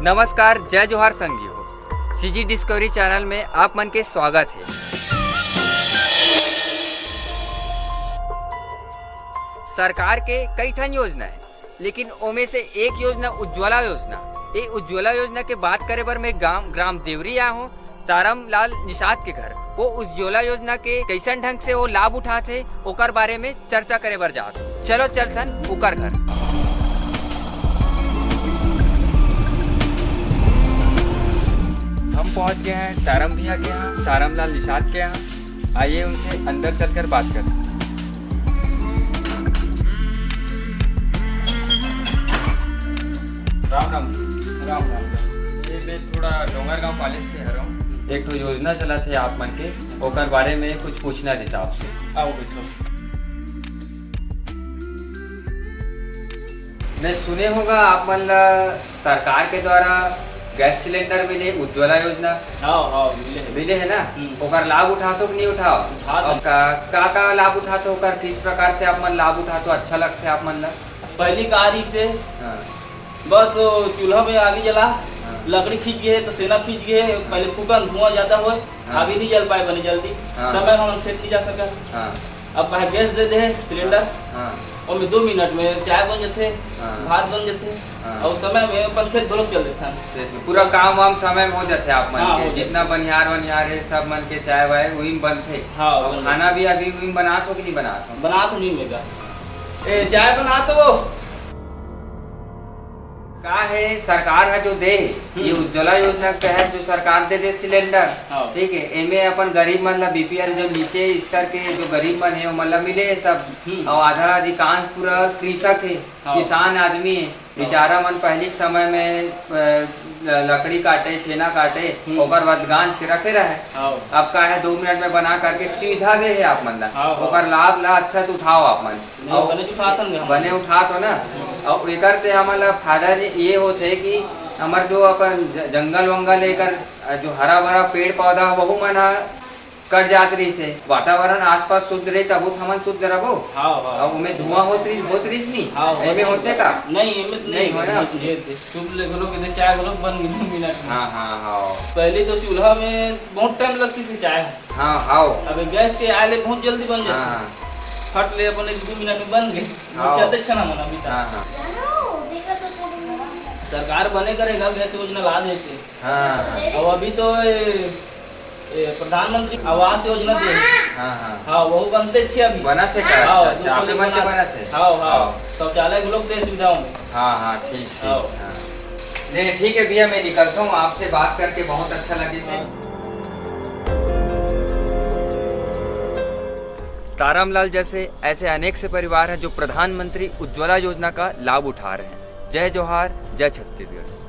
नमस्कार, जय जोहार संगियो। सीजी डिस्कवरी चैनल में आप मन के स्वागत है। सरकार के कई ठन योजना है, लेकिन ओमे से एक योजना उज्ज्वला योजना। ये उज्ज्वला योजना के बात करे बर मैं ग्राम देवरी आया हूँ, तारम लाल निषाद के घर। वो उज्ज्वला योजना के कैसन ढंग से वो लाभ उठाते ओकर बारे में चर्चा करे बर जात। चलो चलथन उकर घर। हम पहुंच गए हैं तारम भैया के यहाँ, तारम लाल निषाद के यहाँ। आइए उनसे अंदर चलकर बात करते हैं। राम राम राम राम। ये मैं थोड़ा डोंगरगांव कॉलेज से हर हूँ। एक तो योजना चला थे आप मन के, ओकर बारे में कुछ पूछना थी साहब से। आओ बैठो। मैं सुने होगा आप मन ला सरकार के द्वारा गैस सिलेंडर मिले, उज्ज्वला योजना। हाँ मिले है ना। ओकर लाभ उठातो कि नहीं उठाओ? का लाभ उठातो, ओकर किस प्रकार से आप मन लाभ उठातो अच्छा लगते आप मन ला? पहली कारी से हाँ। बस चूल्हा में आगे जला, लकड़ी खींच गए तो सेना खींच गए, पहले फूकन धुआं जाता हुआ आगे नहीं जल पाए बने जल्दी। समय हम खेत नहीं जा सका। अब पहले गैस दे दे सिलेंडर, और में 2 मिनट में चाय बन जाते, भात बन जाते, और समय में अपन खेत धोलक चल देता। पूरा काम वाम समय में हो जाते आप मन के। जितना बनिहार है सब मन के चाय वाय वही में बनते। खाना भी अभी वही में बना तो कि नहीं बना तो नहीं मेगा चाय बना तो का है सरकार है जो दे, ये उज्ज्वला योजना के तहत जो सरकार दे सिलेंडर, ठीक है। एमे अपन गरीब मन ला बीपीएल जो नीचे स्तर के जो गरीब मन है वो मन ला मिले है सब। और आधा अधिकांश पूरा कृषक है, किसान आदमी है। बेचारा मन पहले के समय में लकड़ी काटे, छेना काटे, ओकर बाद गांज के रखे रहे। अब का है 2 मिनट में बना करके सुविधा दे है आप मन ला। ओकर लाभ ला अच्छा से उठाओ आप मन। बने उठा तो ना। और एकर से हमारा फायदा ये होते है कि हमार जो अपन जंगल वंगल एकर जो हरा भरा पेड़ पौधा वहु मन कट जात रही से, वातावरण आसपास शुद्ध रही तब हमन शुद्ध रहो। अब उमे धुआं होत रही नहीं, एमे होते का नहीं हो ना। चाय बन गई मिनट। हाँ। पहले तो चूल्हा में बहुत टाइम लगती थी चाय। हाँ। अब गैस के आले बहुत जल्दी बन जाती। फट ले अपन 2 मिनट में बन गई। सरकार बने करेगा गैस योजना ला देते। और अभी तो प्रधानमंत्री आवास योजना दे। हाँ वो बनते अच्छे अभी बना थे का। अच्छा आपके मन के बना थे। हाँ शौचालय लोग दे सुविधाओं में। हाँ ठीक नहीं ठीक है भैया, मैं निकलता हूँ। आपसे बात करके बहुत अच्छा लगे से। तारमलाल जैसे ऐसे अनेक से परिवार हैं जो प्रधानमंत्री उज्ज्वला योजना का लाभ उठा रहे हैं। जय जोहार, जय छत्तीसगढ़।